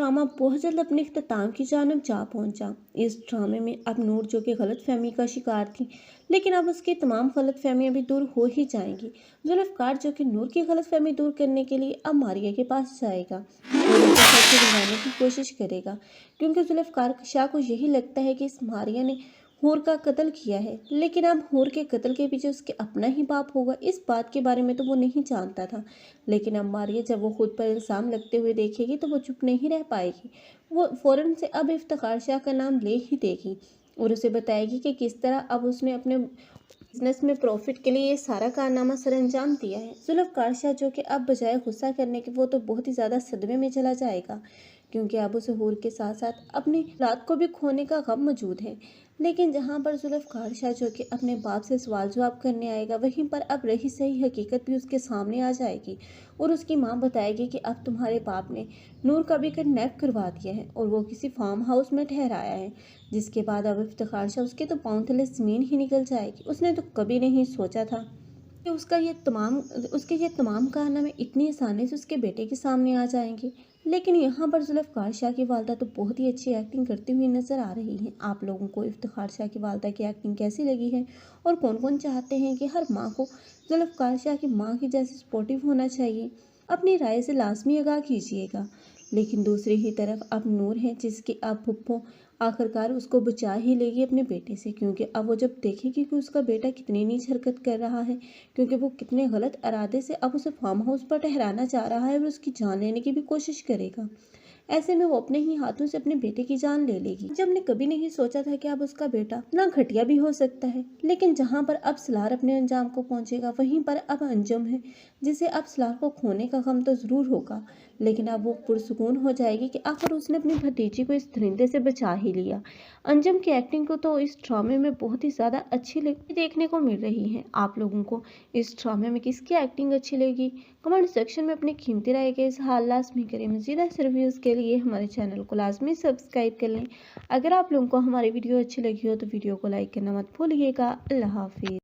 Drama बहुत जल्द अपने इख्तिताम की जानब जा पहुंचा। इस ड्रामे में अब नूर जो कि गलत फहमी का शिकार थी, लेकिन अब उसकी तमाम गलत फहमियाँ भी दूर हो ही जाएंगी। जुल्फ़कार जो कि नूर की गलत फहमी दूर करने के लिए अब मारिया के पास जाएगा और उसे सच दिलाने की कोशिश करेगा, क्योंकि जुल्फ़कार शाह को यही लगता है कि इस मारिया ने हूर का कत्ल किया है। लेकिन अब हूर के कत्ल के पीछे उसके अपना ही बाप होगा, इस बात के बारे में तो वो नहीं जानता था। लेकिन अब मारिया जब वो खुद पर इल्ज़ाम लगते हुए देखेगी तो वो चुप नहीं रह पाएगी। वो फ़ौरन से अब इफ्तिखार शाह का नाम ले ही देगी और उसे बताएगी कि किस तरह अब उसने अपने बिजनेस में प्रॉफिट के लिए ये सारा कारनामा सरअंजाम दिया है। जुल्फ़कार शाह जो कि अब बजाय गुस्सा करने के वो तो बहुत ही ज़्यादा सदमे में चला जाएगा, क्योंकि अब उसे हूर के साथ साथ अपनी औलाद को भी खोने का गम मौजूद है। लेकिन जहाँ पर जुल्फ़कार शाह जो कि अपने बाप से सवाल जवाब करने आएगा, वहीं पर अब रही सही हकीकत भी उसके सामने आ जाएगी और उसकी माँ बताएगी कि अब तुम्हारे बाप ने नूर का भी किडनैप करवा दिया है और वो किसी फार्म हाउस में ठहराया है। जिसके बाद अब इफ्तिखार शाह उसके तो पाँव तले ज़मीन ही निकल जाएगी। उसने तो कभी नहीं सोचा था कि उसके ये तमाम कारनामे इतनी आसानी से उसके बेटे के सामने आ जाएंगे। लेकिन यहाँ पर जुल्फ़कार शाह की वालदा तो बहुत ही अच्छी एक्टिंग करती हुई नज़र आ रही हैं। आप लोगों को इफ्तिखार शाह की वालदा की एक्टिंग कैसी लगी है और कौन कौन चाहते हैं कि हर माँ को जुल्फ़कार शाह की माँ की जैसे सपोर्टिव होना चाहिए? अपनी राय से लाजमी आगाह कीजिएगा। लेकिन दूसरी ही तरफ अब नूर है, जिसकी अब फुप्पो आखिरकार उसको बचा ही लेगी अपने बेटे से, क्योंकि अब वो जब देखेगी कि उसका बेटा कितनी नीच हरकत कर रहा है, क्योंकि वो कितने गलत इरादे से अब उसे फार्म हाउस पर ठहराना चाह रहा है और उसकी जान लेने की भी कोशिश करेगा। ऐसे में वो अपने ही हाथों से अपने बेटे की जान ले लेगी। जब ने कभी नहीं सोचा था कि अब उसका बेटा ना घटिया भी हो सकता है। लेकिन जहाँ पर अब सलार अपने अंजाम को पहुंचेगा, वहीं पर अब अंजुम है, जिसे अब सलार को खोने का गम तो जरूर होगा, लेकिन अब वो पुरसुकून हो जाएगी कि आखिर उसने अपनी भतीजी को इस दरिंदे से बचा ही लिया। अंजुम की एक्टिंग को तो इस ड्रामे में बहुत ही ज़्यादा अच्छी देखने को मिल रही है। आप लोगों को इस ड्रामे में किसकी एक्टिंग अच्छी लगी, कमेंट सेक्शन में अपनी कीमती राय के इज़हार लाजमी करें। मज़ीद ऐसे रिव्यूज़ के लिए हमारे चैनल को लाजमी सब्सक्राइब कर लें। अगर आप लोगों को हमारी वीडियो अच्छी लगी हो तो वीडियो को लाइक करना मत भूलिएगा। अल्लाह हाफिज़।